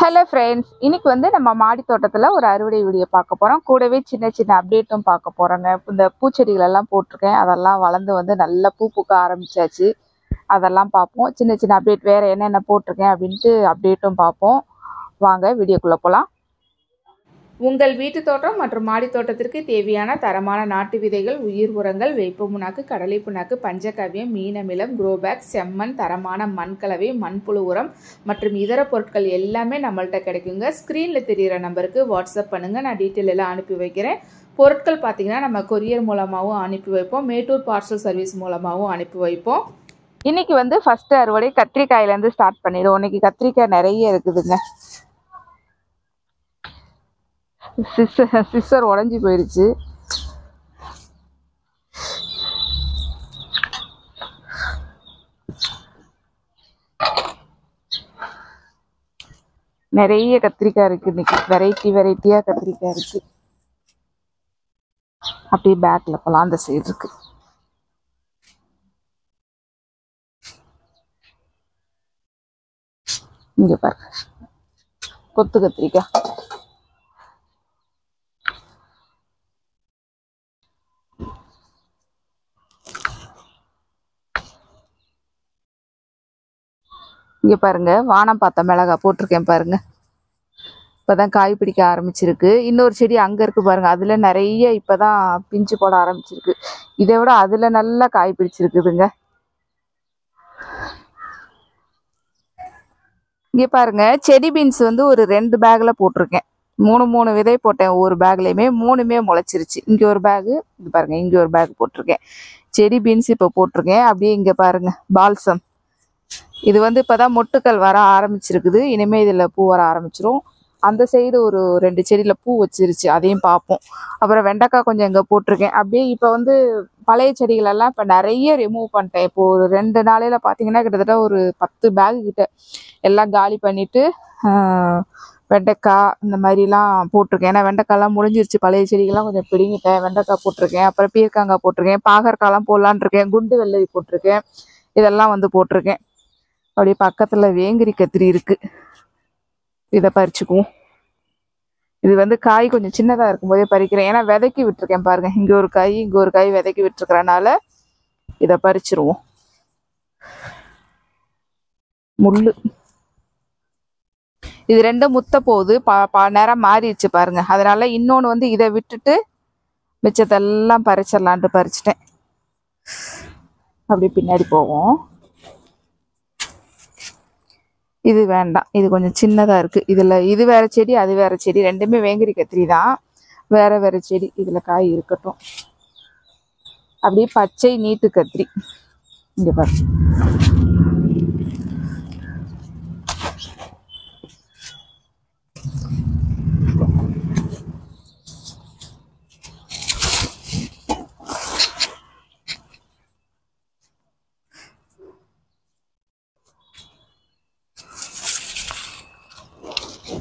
Hello friends, இன்னைக்கு நம்ம மாடி தோட்டத்தில் ஒரு அறுவடை வீடியோ பார்க்க போகிறோம். கூடவே சின்ன சின்ன அப்டேட்டும் பார்க்க போகிறோங்க. இந்த பூச்செடிகள் எல்லாம் போட்டிருக்கேன், அதெல்லாம் வளர்ந்து நல்ல பூ பூக்க ஆரம்பிச்சாச்சு. அதெல்லாம் பார்ப்போம். சின்ன சின்ன அப்டேட் வேறு என்னென்ன போட்டிருக்கேன் அப்படின்ட்டு அப்டேட்டும் பார்ப்போம். வாங்க வீடியோக்குள்ளே போகலாம். உங்கள் வீட்டு தோட்டம் மற்றும் மாடி தோட்டத்திற்கு தேவையான தரமான நாட்டு விதைகள், உயிர் உரங்கள், வேப்ப புண்ணாக்கு, கடலை புண்ணாக்கு, பஞ்சகாவியம், மீனமிலம், குரோபேக், செம்மண், தரமான மண்கலவை, மண்புழு உரம் மற்றும் இதர பொருட்கள் எல்லாமே நம்மள்கிட்ட கிடைக்குங்க. ஸ்க்ரீனில் தெரிகிற நம்பருக்கு வாட்ஸ்அப் பண்ணுங்கள், நான் டீட்டெயில் எல்லாம் அனுப்பி வைக்கிறேன். பொருட்கள் பார்த்திங்கன்னா நம்ம கொரியர் மூலமாகவும் அனுப்பி வைப்போம், மேட்டூர் பார்சல் சர்வீஸ் மூலமாகவும் அனுப்பி வைப்போம். இன்றைக்கி ஃபஸ்ட்டு அறுவடை கத்திரிக்காயிலேருந்து ஸ்டார்ட் பண்ணிடுவோம். இன்றைக்கி கத்திரிக்காய் நிறைய இருக்குதுங்க. சிஸ்டர் உடஞ்சி போயிடுச்சு. நிறைய கத்திரிக்காய் இருக்கு. இன்னைக்கு வெரைட்டியா கத்திரிக்காய் இருக்கு. அப்படியே பேக்ல போலாம், அந்த சைடு இருக்கு. இங்க பாருங்க, கொத்து கத்திரிக்காய். இங்கே பாருங்க, வானம் பார்த்த மிளகாய் போட்டிருக்கேன் பாருங்க. இப்போதான் காய் பிடிக்க ஆரம்பிச்சிருக்கு. இன்னொரு செடி அங்கே இருக்கு பாருங்க, அதில் நிறைய இப்போதான் பிஞ்சு போட ஆரம்பிச்சிருக்கு. இதை விட அதில் நல்லா காய் பிடிச்சிருக்குதுங்க. இங்கே பாருங்க, செடி பீன்ஸ் ஒரு 2 பேக்கில் போட்டிருக்கேன். 3 விதை போட்டேன். ஒவ்வொரு பேக்லேயுமே 3மே முளைச்சிருச்சு. இங்கே ஒரு பேகு, இது பாருங்க, இங்கே ஒரு பேக் போட்டிருக்கேன். செடி பீன்ஸ் இப்போ போட்டிருக்கேன். அப்படியே இங்கே பாருங்க, பால்சம். இது இப்போதான் மொட்டுக்கள் வர ஆரம்பிச்சிருக்குது. இனிமேல் இதில் பூ வர ஆரம்பிச்சிரும். அந்த சைடு ஒரு 2 செடியில் பூ வச்சிருச்சு, அதையும் பார்ப்போம். அப்புறம் வெண்டைக்காய் கொஞ்சம் இங்கே போட்டிருக்கேன். அப்படியே இப்போ பழைய செடிகளெல்லாம் இப்போ நிறைய ரிமூவ் பண்ணிட்டேன். இப்போ ஒரு 2 நாளையில் பார்த்தீங்கன்னா கிட்டத்தட்ட ஒரு 10 பேக் கிட்ட எல்லாம் காலி பண்ணிவிட்டு வெண்டைக்காய் இந்த மாதிரிலாம் போட்டிருக்கேன். ஏன்னா வெண்டைக்காய்லாம் முடிஞ்சிருச்சு. பழைய செடிகள்லாம் கொஞ்சம் பிடிங்கிட்டேன். வெண்டைக்காய் போட்டிருக்கேன். அப்புறம் பீர்க்காங்காய் போட்டிருக்கேன். பாகற்காய்லாம் போடலான் இருக்கேன். குண்டு வெள்ளரி போட்டிருக்கேன். இதெல்லாம் போட்டிருக்கேன். அப்படியே பக்கத்தில் வேங்கிரி கத்திரி இருக்குது, இதை பறிச்சுக்குவோம். இது காய் கொஞ்சம் சின்னதாக இருக்கும்போதே பறிக்கிறேன். ஏன்னா விதைக்கி விட்டுருக்கேன் பாருங்க. இங்கே ஒரு காய், இங்கே ஒரு காய் விதைக்கி விட்டுருக்கிறனால இதை பறிச்சிருவோம். முள்ளு இது 2 முத்த போகுது. நேரம் மாறிடுச்சு பாருங்க. அதனால இன்னொன்று இதை விட்டுட்டு மிச்சத்தெல்லாம் பறிச்சிடலான்ட்டு பறிச்சிட்டேன். அப்படி பின்னாடி போவோம். இது வேண்டாம், இது கொஞ்சம் சின்னதாக இருக்குது. இது வேறு செடி, அது வேறு செடி. 2மே வேங்கிரி கத்திரி தான், வேறு செடி. இதில் காய் இருக்கட்டும். அப்படியே பச்சை நீட்டு கத்திரி. இங்கே பாரு,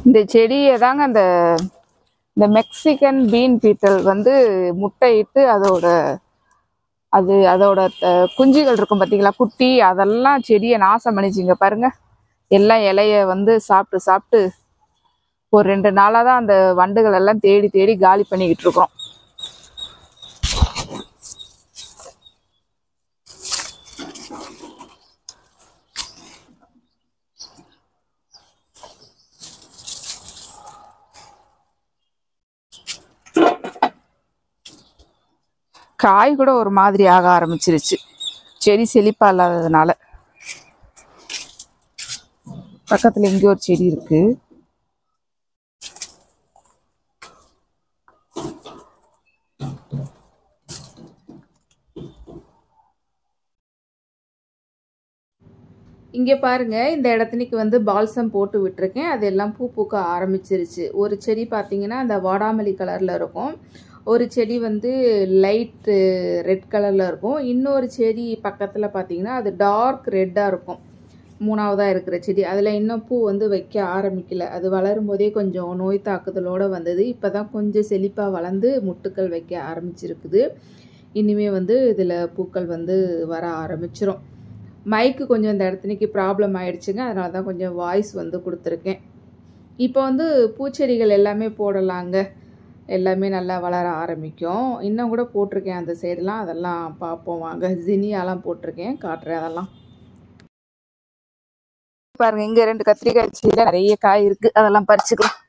இந்த செடியை தாங்க இந்த மெக்சிகன் பீன் பீட்டல் முட்டையிட்டு அதோட குஞ்சுகள் இருக்கும் பார்த்தீங்களா, குட்டி. அதெல்லாம் செடியை நாசம் பண்ணிச்சிங்க பாருங்க. எல்லாம் இலைய சாப்பிட்டு ஒரு 2 நாளாக தான் அந்த வண்டுகள் எல்லாம் தேடி தேடி காலி பண்ணிக்கிட்டு இருக்கோம். காய் கூட ஒரு மாதிரி ஆக ஆரம்பிச்சிருச்சு, செடி செழிப்பா இல்லாததுனால. பக்கத்தில் இங்கே ஒரு செடி இருக்கு. இங்கே பாருங்க, இந்த இடத்துக்கு பால்சம் போட்டு விட்டுருக்கேன். அதெல்லாம் பூ பூக்க ஆரம்பிச்சிருச்சு. ஒரு செடி பார்த்தீங்கன்னா அந்த வாடாமல்லி கலரில் இருக்கும். ஒரு செடி லைட் ரெட் கலரில் இருக்கும். இன்னொரு செடி பக்கத்தில் பார்த்தீங்கன்னா அது டார்க் ரெட்டாக இருக்கும். 3ஆவதாக இருக்கிற செடி, அதில் இன்னும் பூ வைக்க ஆரம்பிக்கல. அது வளரும் போதே கொஞ்சம் நோய் தாக்குதலோடு வந்தது. இப்போ தான் கொஞ்சம் செழிப்பாக வளர்ந்து முட்டுக்கள் வைக்க ஆரம்பிச்சிருக்குது. இனிமேல் இதில் பூக்கள் வர ஆரம்பிச்சிரும். மைக்கு கொஞ்சம் இந்த இடத்துக்கு ப்ராப்ளம் ஆயிடுச்சுங்க. அதனால தான் கொஞ்சம் வாய்ஸ் கொடுத்துருக்கேன். இப்போ வந்து பூச்செடிகள் எல்லாமே போடலாங்க. எல்லாமே நல்லா வளர ஆரம்பிக்கும். இன்னும் கூட போட்டிருக்கேன் அந்த சைடெலாம். அதெல்லாம் பார்ப்போம் வாங்க. ஜினியாலாம் போட்டிருக்கேன், காட்டுறேன் அதெல்லாம். பாருங்க, இங்கே 2 கத்திரிக்காய் செடியில் நிறைய காய் இருக்குது. அதெல்லாம் பறிச்சுக்கலாம்.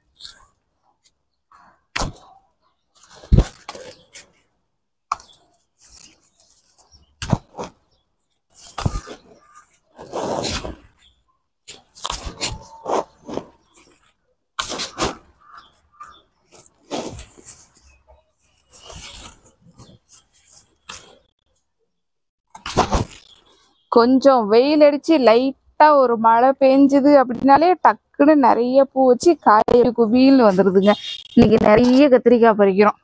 கொஞ்சம் வெயில் அடிச்சு லைட்டா ஒரு மழை பெஞ்சுது அப்படின்னாலே டக்குன்னு நிறைய பூ வச்சு காய் குவியல்னு வந்துடுதுங்க. இன்னைக்கு நிறைய கத்திரிக்காய் பறிக்கிறோம்.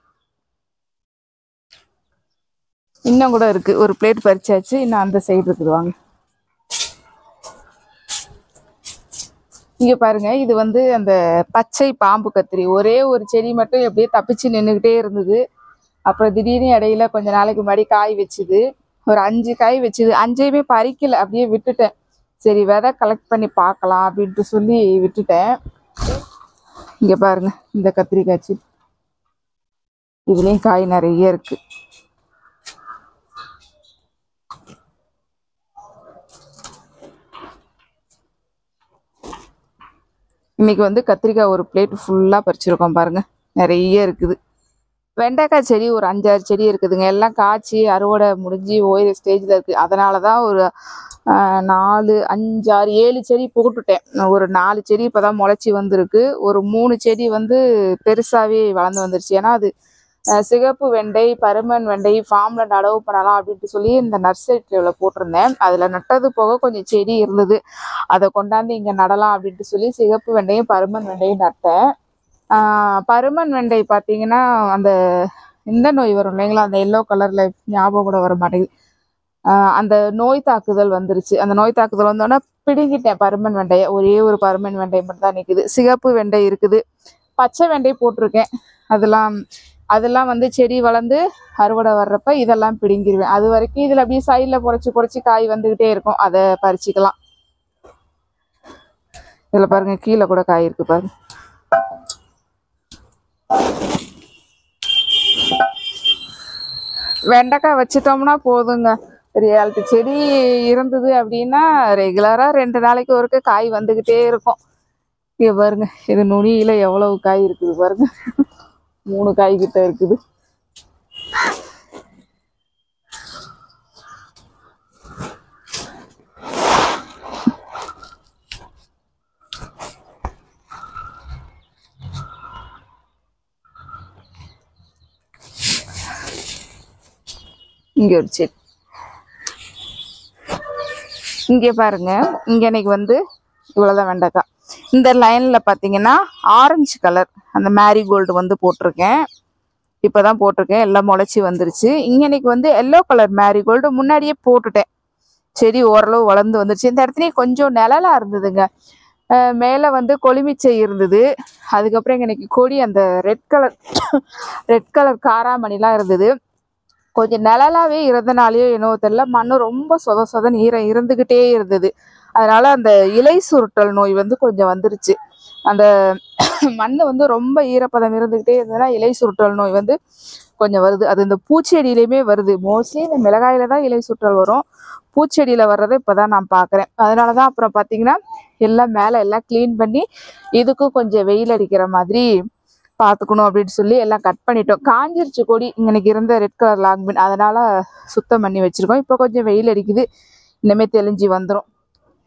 இன்னும் கூட இருக்கு. ஒரு பிளேட் பறிச்சாச்சு. இன்னும் அந்த சைடு இருக்குது வாங்க. இங்க பாருங்க, இது வந்து அந்த பச்சை பாம்பு கத்திரி. ஒரே ஒரு செடி மட்டும் எப்படியே தப்பிச்சு நின்றுகிட்டே இருந்தது. அப்புறம் திடீர்னு இடையில கொஞ்ச நாளைக்கு முன்னாடி காய் வச்சுது. ஒரு 5 காய் வச்சுது. 5ஐயுமே பறிக்கல, அப்படியே விட்டுட்டேன். சரி, விதை கலெக்ட் பண்ணி பார்க்கலாம் அப்படின்ட்டு சொல்லி விட்டுட்டேன். இங்க பாருங்க, இந்த கத்திரிக்காய் செடி இதுலயும் காய் நிறைய இருக்கு. இன்னைக்கு வந்து கத்திரிக்காய் ஒரு பிளேட் ஃபுல்லா பறிச்சிருக்கோம் பாருங்க. நிறைய இருக்குது. வெண்டைக்காய் செடி ஒரு 5-6 செடி இருக்குதுங்க. எல்லாம் காய்ச்சி அறுவடை முடிஞ்சு ஓயிற ஸ்டேஜில் இருக்குது. அதனால தான் ஒரு 4, 5, 6, 7 செடி போட்டுட்டேன். ஒரு 4 செடி இப்போ தான் முளைச்சி வந்திருக்கு. ஒரு 3 செடி வந்து பெருசாகவே வளர்ந்து வந்துருச்சு. ஏன்னா அது சிகப்பு வெண்டை, பருமன் வெண்டை ஃபார்மில் நடவு பண்ணலாம் அப்படின்ட்டு சொல்லி இந்த நர்சரியில் போட்டிருந்தேன். அதில் நட்டது போக கொஞ்சம் செடி இருந்தது. அதை கொண்டாந்து இங்கே நடலாம் அப்படின்ட்டு சொல்லி சிகப்பு வெண்டையும் பருமன் வெண்டையும் நட்டேன். பருமன் வெண்டை பார்த்தீங்கன்னா அந்த இந்த நோய் வரும் இல்லைங்களா, அந்த எல்லோ கலரில் ஞாபகம் கூட வர மாட்டேங்குது. அந்த நோய் தாக்குதல் வந்துருச்சு. அந்த நோய் தாக்குதல் வந்தோன்னா பிடுங்கிட்டேன் பருமன் வெண்டையை. ஒரே ஒரு பருமன் வெண்டை மட்டும் தான் நிற்குது. சிகப்பு வெண்டை இருக்குது. பச்சை வெண்டை போட்டிருக்கேன். அதெல்லாம் வந்து செடி வளர்ந்து அறுவடை வர்றப்ப இதெல்லாம் பிடுங்கிடுவேன். அது வரைக்கும் இதில் அப்படியே சைடில் புடைச்சி காய் வந்துக்கிட்டே இருக்கும். அதை பறிச்சிக்கலாம். இதில் பாருங்க, கீழே கூட காய் இருக்கு பாருங்க. வெண்டைக்காய் வச்சுட்டோம்னா போதுங்க. ஒரு 7 செடி இருந்தது அப்படின்னா ரெகுலராக 2 நாளைக்கு ஒருக்க காய் வந்துக்கிட்டே இருக்கும். இங்கே பாருங்க, இது நுனியில் எவ்வளவு காய் இருக்குது பாருங்க. 3 காய் கிட்ட இருக்குது. இங்கே ஒரு செடி. இங்கே பாருங்க, இங்கே இன்னைக்கு வந்து இவ்வளோதான் வெண்டைக்காய். இந்த லைனில் பார்த்தீங்கன்னா ஆரஞ்சு கலர் அந்த மேரிகோல்டு வந்து போட்டிருக்கேன். இப்போ தான் போட்டிருக்கேன். எல்லாம் முளைச்சி வந்துருச்சு. இங்கே இன்னைக்கு வந்து எல்லோ கலர் மேரிகோல்டு முன்னாடியே போட்டுட்டேன். செடி ஓரளவு வளர்ந்து வந்துருச்சு. இந்த இடத்துலையும் கொஞ்சம் நிழலாக இருந்ததுங்க. மேலே வந்து கொழுமிச்சை இருந்தது. அதுக்கப்புறம் இங்கே இன்னைக்கு கொடி அந்த ரெட் கலர் காராமணிலாம் இருந்தது. கொஞ்சம் நிழலாவே இருந்தனாலேயோ என்னவோ தெரியல, மண்ணு ரொம்ப சொதன்னு ஈரம் இருந்துக்கிட்டே இருந்தது. அதனால அந்த இலை சுருட்டல் நோய் வந்து கொஞ்சம் வந்துருச்சு. அந்த மண் வந்து ரொம்ப ஈரப்பதம் இருந்துக்கிட்டே இருந்ததுன்னா இலை சுருட்டல் நோய் வந்து கொஞ்சம் வருது. அது இந்த பூச்செடியிலையுமே வருது. மோஸ்ட்லி இந்த மிளகாயில தான் இலை சுருட்டல் வரும். பூச்செடியில் வர்றதை இப்போ தான் நான் பார்க்குறேன். அதனால தான் அப்புறம் பார்த்தீங்கன்னா எல்லாம் மேலே எல்லாம் க்ளீன் பண்ணி இதுக்கும் கொஞ்சம் வெயில் அடிக்கிற மாதிரி பார்த்துக்கணும் அப்படின்னு சொல்லி எல்லாம் கட் பண்ணிட்டோம். காஞ்சிருச்சு கொடி. இன்னைக்கு இருந்த ரெட் கலர் லாங்பின், அதனால சுத்தம் பண்ணி வச்சுருக்கோம். இப்போ கொஞ்சம் வெயில் அடிக்குது. இனிமேல் தெளிஞ்சு வந்துடும்.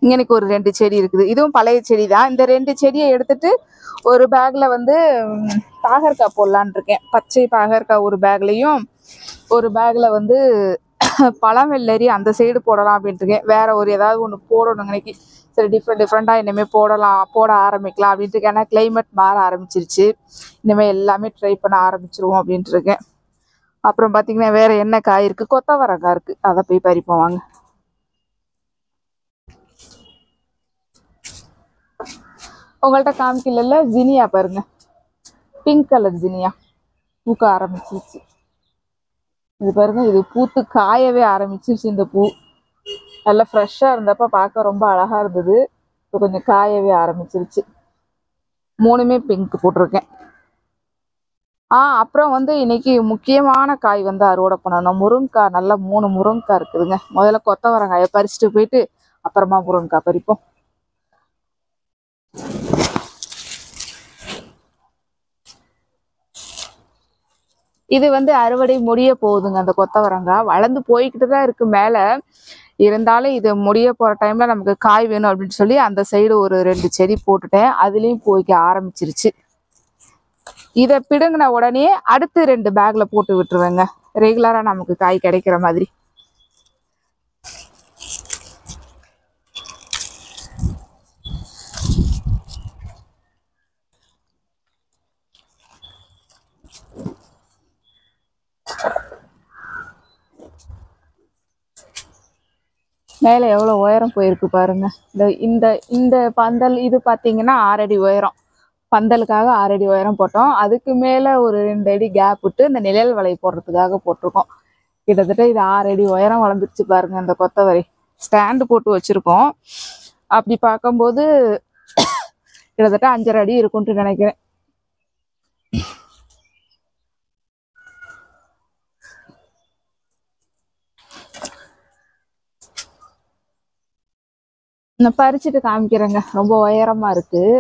இன்னைக்கு ஒரு 2 செடி இருக்குது. இதுவும் பழைய செடி தான். இந்த 2 செடியை எடுத்துட்டு ஒரு பேக்கில் வந்து பாகற்காய் போடலான் இருக்கேன். பச்சை பாகற்காய் ஒரு பேக்லேயும், ஒரு பேக்கில் வந்து பழம் வெள்ளரி அந்த சைடு போடலாம் அப்படின்ட்டு இருக்கேன். வேற ஒரு ஏதாவது ஒன்று போடணும் இன்னைக்கு. சரி, டிஃப்ரெண்ட்டாக இனிமேல் போட ஆரம்பிக்கலாம் அப்படின்ட்டு இருக்கேன். ஏன்னா கிளைமேட் மாற ஆரம்பிச்சிருச்சு. இனிமேல் எல்லாமே ட்ரை பண்ண ஆரம்பிச்சிருவோம் அப்படின்ட்டு இருக்கேன். அப்புறம் பார்த்தீங்கன்னா வேற என்ன காய் இருக்குது? கொத்தவரங்காய் இருக்குது. அதை போய் பறிப்போம் வாங்க. உங்கள்கிட்ட காமிக்கல ஜினியா பாருங்க, பிங்க் கலர் ஜினியா பூக்க ஆரம்பிச்சிருச்சு. இது பாருங்க, இது பூத்து காயவே ஆரம்பிச்சிருச்சு. இந்த பூ நல்லா ஃப்ரெஷ்ஷாக இருந்தப்ப பார்க்க ரொம்ப அழகாக இருந்தது. இப்போ கொஞ்சம் காயவே ஆரம்பிச்சிருச்சு. 3மே பிங்க் போட்டிருக்கேன். அப்புறம் வந்து இன்னைக்கு முக்கியமான காய் வந்து அறுவடை பண்ணணும். முருங்கைக்காய் நல்லா 3 முருங்கைக்காய் இருக்குதுங்க. முதல்ல கொத்தவரங்காயை பறிச்சுட்டு போயிட்டு அப்புறமா முருங்கைக்காய் பறிப்போம். இது வந்து அறுவடை முடிய போகுதுங்க. அந்த கொத்தவரங்காய் வளர்ந்து போய்கிட்டு தான் இருக்கு மேலே. இருந்தாலும் இது முடிய போகிற டைமில் நமக்கு காய் வேணும் அப்படின்னு சொல்லி அந்த சைடு ஒரு 2 செடி போட்டுட்டேன். அதுலேயும் போய்க்க ஆரம்பிச்சிருச்சு. இதை பிடுங்கின உடனே அடுத்து 2 பேக்கில் போட்டு விட்டுருவேங்க. ரெகுலராக நமக்கு காய் கிடைக்கிற மாதிரி. மேலே எவ்வளோ உயரம் போயிருக்கு பாருங்க. இந்த இந்த பந்தல் இது பார்த்தீங்கன்னா 6 அடி உயரம். பந்தலுக்காக 6 அடி உயரம் போட்டோம். அதுக்கு மேலே ஒரு 2 அடி கேப் விட்டு இந்த நிழல் வலை போடுறதுக்காக போட்டிருக்கோம். கிட்டத்தட்ட இது 6 அடி உயரம் வளர்ந்துருச்சு பாருங்க. இந்த கொத்தவரை ஸ்டாண்டு போட்டு வச்சுருக்கோம். அப்படி பார்க்கும்போது கிட்டத்தட்ட 5.5 அடி இருக்கும்ட்டு நினைக்கிறேன். நான் பறிச்சுட்டு காமிக்கிறேங்க. ரொம்ப உயரமாக இருக்குது.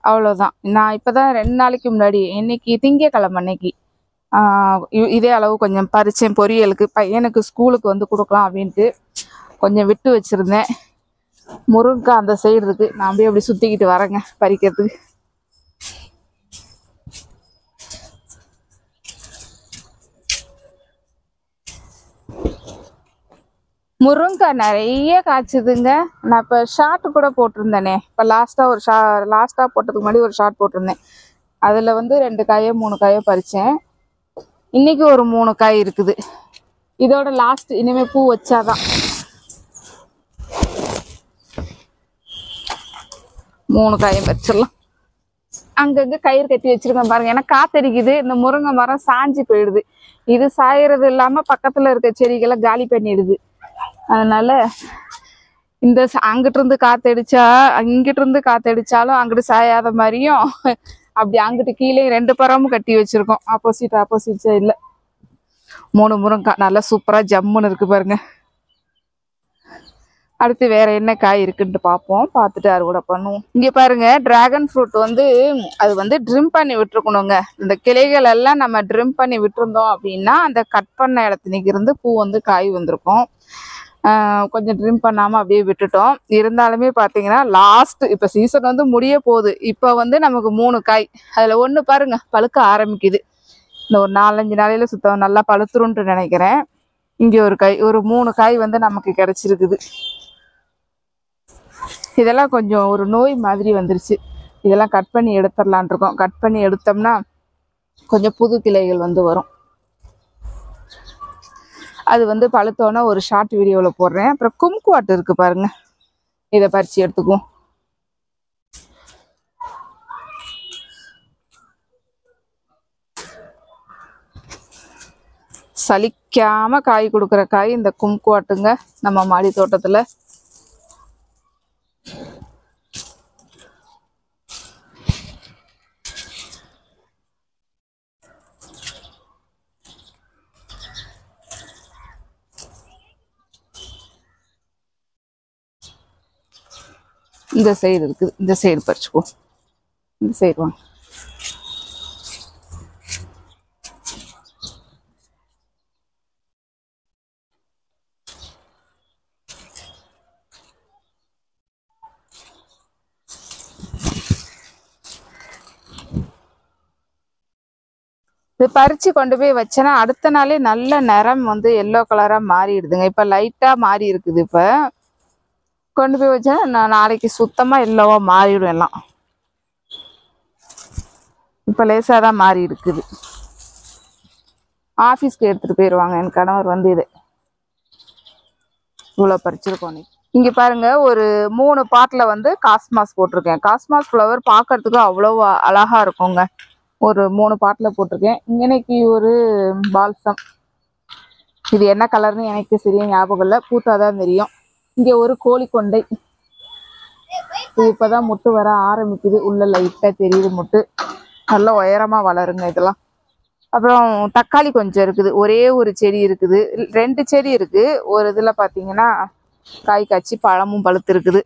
அவ்வளோதான். நான் இப்போ தான் 2 நாளைக்கு முன்னாடி இன்னைக்கு திங்கக்கிழமை அன்னைக்கு இதே அளவு கொஞ்சம் பறித்தேன். பொரியலுக்கு பையனுக்கு ஸ்கூலுக்கு வந்து கொடுக்கலாம் அப்படின்ட்டு கொஞ்சம் விட்டு வச்சுருந்தேன். முருங்கைக்காய் அந்த சைடு இருக்குது. நான் அப்படியே அப்படி சுற்றிக்கிட்டு வரேங்க பறிக்கிறதுக்கு. முருங்கைக்காய் நிறைய காய்ச்சுதுங்க. நான் இப்போ ஷார்ட் கூட போட்டிருந்தேனே. இப்போ லாஸ்ட்டாக போட்டதுக்கு முன்னாடி ஒரு ஷார்ட் போட்டிருந்தேன். அதில் வந்து 2 காயோ 3 காயோ பறித்தேன். இன்னைக்கு ஒரு 3 காய் இருக்குது. இதோட லாஸ்ட். இனிமேல் பூ வச்சாதான் 3 காயும் பறிச்சிடலாம். அங்கங்கே கயிறு கட்டி வச்சிருக்கேன் பாருங்க. ஏன்னா காத்தடிக்குது. இந்த முருங்கை மரம் சாஞ்சி போயிடுது. இது சாயறது இல்லாமல் பக்கத்தில் இருக்க செடிகளை காலி பண்ணிடுது. அதனால இந்த அங்கிட்டு இருந்து காத்தடிச்சா இங்கிட்டு இருந்து காத்தடிச்சாலும் அங்கிட்டு சாயாத மாதிரியும் அப்படி அங்கிட்டு கீழே 2 பரமும் கட்டி வச்சிருக்கோம். ஆப்போசிட் சைடில் 3 முருங்கைக்காய் நல்லா சூப்பராக ஜம்முன்னு இருக்கு பாருங்க. அடுத்து வேற என்ன காய் இருக்குன்ட்டு பார்ப்போம். பார்த்துட்டு அறுவடை பண்ணுவோம். இங்கே பாருங்க, டிராகன் ஃப்ரூட் வந்து அது வந்து ட்ரிம் பண்ணி விட்டுருக்கணுங்க. இந்த கிளைகள் எல்லாம் நம்ம ட்ரிம் பண்ணி விட்டுருந்தோம் அப்படின்னா அந்த கட் பண்ண இடத்துக்கு இருந்து பூ வந்து காய் வந்திருக்கும். கொஞ்சம் ட்ரிம் பண்ணாமல் அப்படியே விட்டுட்டோம். இருந்தாலுமே பார்த்தீங்கன்னா லாஸ்ட் இப்போ சீசன் வந்து முடிய போகுது. இப்போ வந்து நமக்கு 3 காய். அதில் ஒன்று பாருங்க பழுக்க ஆரம்பிக்குது. இந்த ஒரு 4-5 நாளையில சுத்தம் நல்லா பழுத்துருன்ட்டு நினைக்கிறேன். இங்கே ஒரு காய், ஒரு 3 காய் வந்து நமக்கு கிடைச்சிருக்குது. இதெல்லாம் கொஞ்சம் ஒரு நோய் மாதிரி வந்துருச்சு. இதெல்லாம் கட் பண்ணி எடுத்துடலான் இருக்கோம். கட் பண்ணி எடுத்தோம்னா கொஞ்சம் புது கிளைகள் வந்து வரும். அது வந்து பழுத்தோன்னா ஒரு ஷார்ட் வீடியோவில் போடுறேன். அப்புறம் கும்குவாட் இருக்கு பாருங்க. இதை பறித்து எடுத்துக்குவோம். சலிக்காம காய் கொடுக்குற காய் இந்த கும்குவாட்டுங்க நம்ம மாடி தோட்டத்தில். இந்த சைடு இருக்குது. இந்த சைடு பறிச்சுக்கோ. இந்த சைடு வாங்க. இது பறித்து கொண்டு போய் வச்சேன்னா அடுத்த நாளே நல்ல நிறம் வந்து எல்லோ கலராக மாறிடுதுங்க. இப்போ லைட்டாக மாறி இருக்குது. இப்போ கொண்டு போய் வச்சேன்னா நான் நாளைக்கு சுத்தமாக எல்லோவாக மாறிடும் எல்லாம். இப்போ லேசாக தான் மாறி இருக்குது. ஆஃபீஸ்க்கு எடுத்துகிட்டு போயிடுவாங்க என் கணவர் வந்து. இது இவ்வளோ பறிச்சிருக்கோம். இங்கே பாருங்க, ஒரு 3 பாட்டில் வந்து காஸ்மாஸ் போட்டிருக்கேன். காஸ்மாஸ் ஃப்ளவர் பார்க்கறதுக்கு அவ்வளோ அழகாக இருக்குங்க. ஒரு 3 பாட்டில் போட்டிருக்கேன். இன்னைக்கு ஒரு பால்சம். இது என்ன கலர்னு எனக்கு சரியா ஞாபகம் இல்லை. பூத்தாதான் தெரியும். இங்கே ஒரு கோழி கொண்டை. இது இப்போதான் முட்டு வர ஆரம்பிக்குது. உள்ள லைட்டாக தெரியுது முட்டு. நல்லா உயரமாக வளருங்க இதெல்லாம். அப்புறம் தக்காளி கொஞ்சம் இருக்குது. ஒரே ஒரு செடி இருக்குது, 2 செடி இருக்குது. ஒரு இதில் பார்த்தீங்கன்னா காய் காய்ச்சி பழமும் பழுத்து இருக்குது.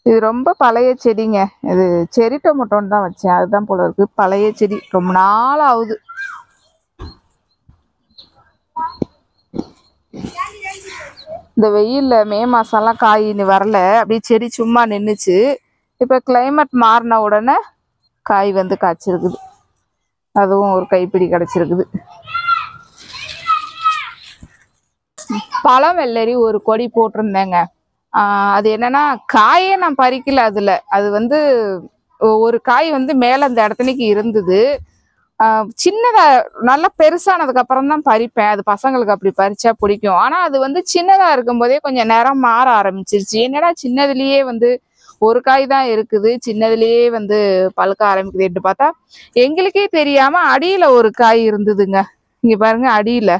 இது ரொம்ப பழைய செடிங்க. இது செரி டொமேட்டோன்னு தான் வச்சேன், அதுதான் போல இருக்கு. பழைய செடி, ரொம்ப நாள் ஆகுது. இந்த வெயில்ல மே மாசம்லாம் காய் வரல, அப்படியே செடி சும்மா நின்றுச்சு. இப்போ கிளைமேட் மாறின உடனே காய் வந்து காய்ச்சிருக்குது. அதுவும் ஒரு கைப்பிடி கிடச்சிருக்குது. பழம் வெள்ளரி ஒரு கொடி போட்டிருந்தேங்க. அது என்னன்னா காயே நான் பறிக்கல. அது வந்து ஒரு காய் வந்து மேல அந்த இடத்துக்கு இருந்தது. சின்னதா நல்லா பெருசானதுக்கு அப்புறம் தான் பறிப்பேன். அது பசங்களுக்கு அப்படி பறிச்சா பிடிக்கும். ஆனா அது வந்து சின்னதா இருக்கும் போதே கொஞ்சம் நிறம் மாற ஆரம்பிச்சிருச்சு. என்னடா சின்னதுலயே வந்து ஒரு காய் தான் இருக்குது, சின்னதுலயே வந்து பழுக்க ஆரம்பிக்குதுன்னு பார்த்தா எங்களுக்கே தெரியாம அடியில ஒரு காய் இருந்ததுங்க. இங்க பாருங்க அடியில.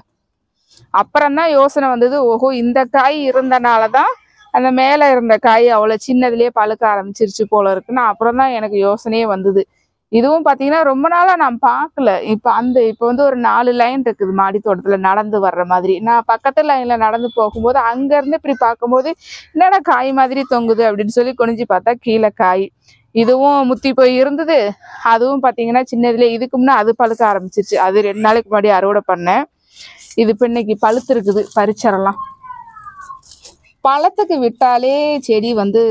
அப்புறம்தான் யோசனை வந்தது, ஓஹோ இந்த காய் இருந்தனாலதான் அந்த மேல இருந்த காய் அவ்வளவு சின்னதுலயே பழுக்க ஆரம்பிச்சிருச்சு போல இருக்குன்னு அப்புறம் தான் எனக்கு யோசனையே வந்தது. இதுவும் பாத்தீங்கன்னா ரொம்ப நாளா நான் பார்க்கல. இப்ப வந்து ஒரு 4 லைன் இருக்குது மாடி தோட்டத்துல நடந்து வர்ற மாதிரி. நான் பக்கத்து லைன்ல நடந்து போகும்போது அங்க இருந்து இப்படி பார்க்கும்போது என்னடா காய் மாதிரி தொங்குது அப்படின்னு சொல்லி குனிஞ்சு பார்த்தா கீழே காய். இதுவும் முத்தி போய் இருந்தது. அதுவும் பாத்தீங்கன்னா சின்னதுல இதுக்கு முன்னே அது பழுக்க ஆரம்பிச்சிருச்சு. அது 2 நாளைக்கு முன்னாடி அறுவடை பண்ணேன். இது இப்ப இன்னைக்கு பழுத்து இருக்குது, பறிச்சிடலாம். பழத்துக்கு விட்டாலே செடி வந்து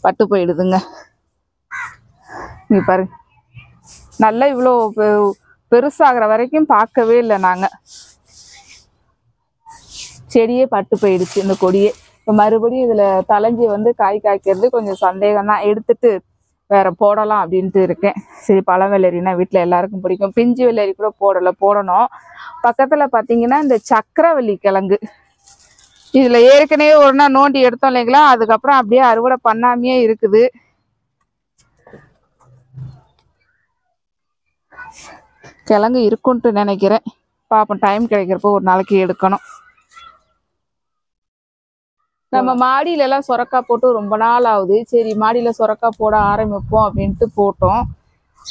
பட்டு போயிடுதுங்க. இங்க பாருங்க, நல்லா இவ்வளோ பெருசாகிற வரைக்கும் பார்க்கவே இல்லை நாங்க. செடியே பட்டு போயிடுச்சு இந்த கொடியே. இப்போ மறுபடியும் இதுல தலைஞ்சி வந்து காய் காய்க்கிறது கொஞ்சம் சந்தேகம் தான். எடுத்துட்டு வேற போடலாம் அப்படின்ட்டு இருக்கேன். சரி, பழம் வெள்ளரினா வீட்டில் எல்லாருக்கும் பிடிக்கும். பிஞ்சு வெள்ளரி கூட போடணும். பக்கத்துல பார்த்தீங்கன்னா இந்த சக்கரவள்ளி கிழங்கு, இதுல ஏற்கனவே ஒரு நாள் நோண்டி எடுத்தோம் இல்லைங்களா, அதுக்கப்புறம் அப்படியே அறுவடை பண்ணாமையே இருக்குது. கிழங்கு இருக்குன்ட்டு நினைக்கிறேன். பாப்போம், டைம் கிடைக்கிறப்போ ஒரு நாளைக்கு எடுக்கணும். நம்ம மாடியில எல்லாம் சொரக்காய் போட்டு ரொம்ப நாள் ஆகுது. சரி, மாடியில சொரக்காய் போட ஆரம்பிப்போம் அப்படின்ட்டு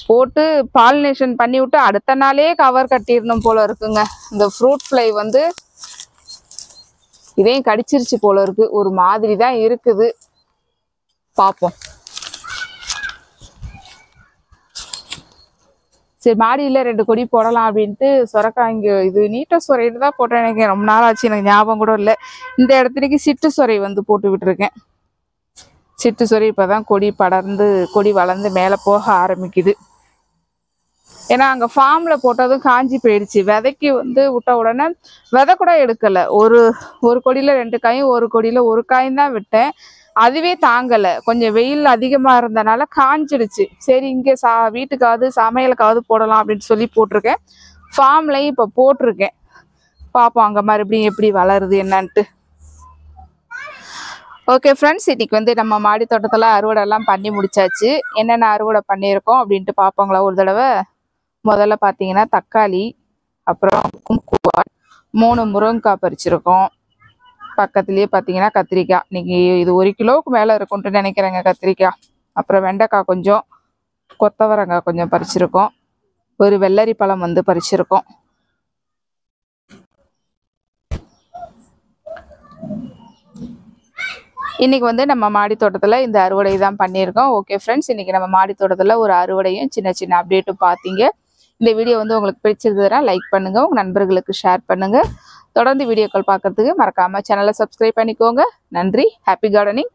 போட்டு பாலினேஷன் பண்ணி விட்டு அடுத்த நாளே கவர் கட்டிடணும் போல இருக்குங்க. இந்த ஃப்ரூட் ஃப்ளை வந்து இதையும் கடிச்சிருச்சு போல இருக்கு. ஒரு மாதிரி தான் இருக்குது, பார்ப்போம். சரி, மாடியில் 2 கொடி போடலாம் அப்படின்ட்டு சொரக்காய் இங்கே இது நீட்ட சொரைட்டு தான் போட்டேன். எனக்கு ரொம்ப நாள் ஆச்சு, எனக்கு ஞாபகம் கூட இல்லை. இந்த இடத்துலக்கு சிட்டு சொரை வந்து போட்டு விட்டுருக்கேன். சிட்டு சொரை இப்போதான் கொடி வளர்ந்து மேலே போக ஆரம்பிக்குது. ஏன்னா அங்கே ஃபார்மில் போட்டதும் காஞ்சி போயிடுச்சு. விதைக்கு வந்து விட்ட உடனே விதை கூட எடுக்கலை. ஒரு கொடியில் 2 காயும், ஒரு கொடியில் ஒரு காயும் தான் விட்டேன். அதுவே தாங்கலை. கொஞ்சம் வெயில் அதிகமாக இருந்தனால காஞ்சிடுச்சு. சரி, இங்கே வீட்டுக்காவது சமையலுக்காவது போடலாம் அப்படின்னு சொல்லி போட்டிருக்கேன். ஃபார்ம்லையும் இப்போ போட்டிருக்கேன். பார்ப்போம் அங்கே மறுபடியும் எப்படி வளருது என்னன்ட்டு. ஓகே ஃப்ரெண்ட்ஸ், இன்னைக்கு வந்து நம்ம மாடி தோட்டத்தில் அறுவடைலாம் பண்ணி முடிச்சாச்சு. என்னென்ன அறுவடை பண்ணியிருக்கோம் அப்படின்ட்டு பார்ப்போங்களா ஒரு தடவை. முதல்ல பார்த்தீங்கன்னா தக்காளி, அப்புறம் கும்குவாட், 3 முருங்கைக்காய் பறிச்சிருக்கோம். பக்கத்துலேயே பார்த்தீங்கன்னா கத்திரிக்காய். இன்னைக்கு இது 1 கிலோவுக்கு மேலே இருக்கும்ட்டு நினைக்கிறேங்க கத்திரிக்காய். அப்புறம் வெண்டைக்காய் கொஞ்சம், கொத்தவரங்காய் கொஞ்சம் பறிச்சிருக்கோம். ஒரு வெள்ளரி பழம் வந்து பறிச்சிருக்கோம். இன்னைக்கு வந்து நம்ம மாடி தோட்டத்தில் இந்த அறுவடை தான் பண்ணியிருக்கோம். ஓகே ஃப்ரெண்ட்ஸ், இன்னைக்கு நம்ம மாடி தோட்டத்தில் ஒரு அறுவடையும் சின்ன சின்ன அப்டேட்டும் பார்த்தீங்க. இந்த வீடியோ வந்து உங்களுக்கு பிடிச்சிருந்ததுன்னா லைக் பண்ணுங்க, உங்க நண்பர்களுக்கு ஷேர் பண்ணுங்க. தொடர்ந்து வீடியோக்கள் பார்க்கறதுக்கு மறக்காம சேனலை சப்ஸ்கிரைப் பண்ணிக்கோங்க. நன்றி. Happy gardening.